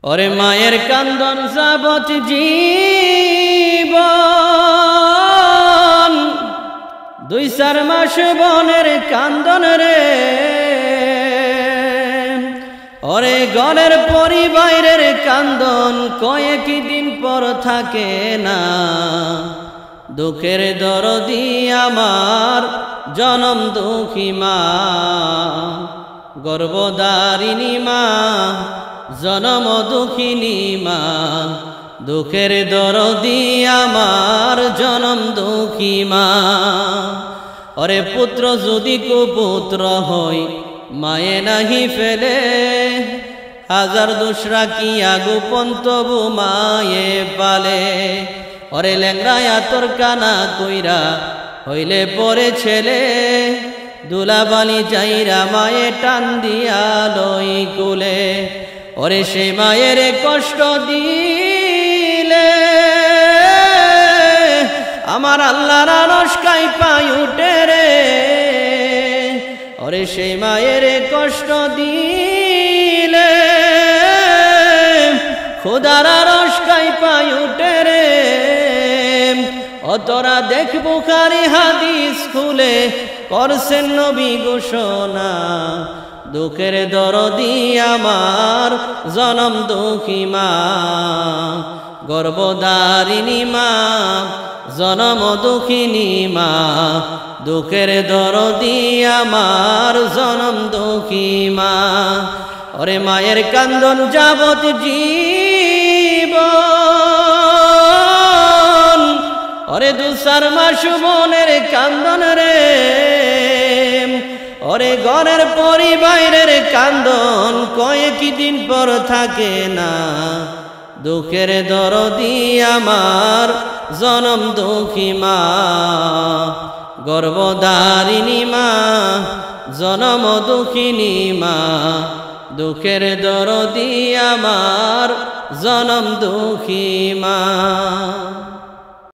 ওরে মায়ের কান্দন যাবত জীবন, 2-4 মাস বনের কান্দন রে। ওরে ঘরের পরিবারের কান্দন কয়েক দিন পর থাকে না। দুঃখের দরদি আমার জনম দুঃখী মা, গর্ভধারিণী মা, জনম দুঃখিনী মা। দুঃখের দরদি আমার জনম দুঃখী মা। ওরে পুত্র যদি কুপুত্র হই মায়ে নাহি ফেলে, হাজার দুসরা কি গোপন তবু মায়ে পালে। ওরে ল্যাংরায় তোর কানা কইরা হইলে পরে ছেলে, দুলাবালি যাইরা মায়ে টান দিয়া লই কুলে। ওরে সেই মায়ের কষ্ট দিলে আমার আল্লাহর আরশ কাঁইপায় উঠে রে। ওরে সেই মায়ের কষ্ট দিলে খোদার আরশ কাঁইপায় উঠে রে। ও তোরা দেখ বুখারী হাদিস খুলে করছেন নবী ঘোষণা, দুঃখের দরদি আমার জনম দুঃখী মা, গর্ভধারিণী মা, জনম দুঃখিনী মা। দুঃখের দরদি আমার জনম দুঃখী মা। ওরে মায়ের কান্দন যাবত জীবন, ওরে 2-4 মাস বনের কান্দন রে। ওরে ঘরের পরিবারের কান্দন কয়েক দিন পর থাকে না। দুঃখের দরদি আমার জনম দুঃখী মা, গর্ভধারিণী মা, জনম দুঃখিনী মা। দুঃখের দরদি আমার জনম দুঃখী মা।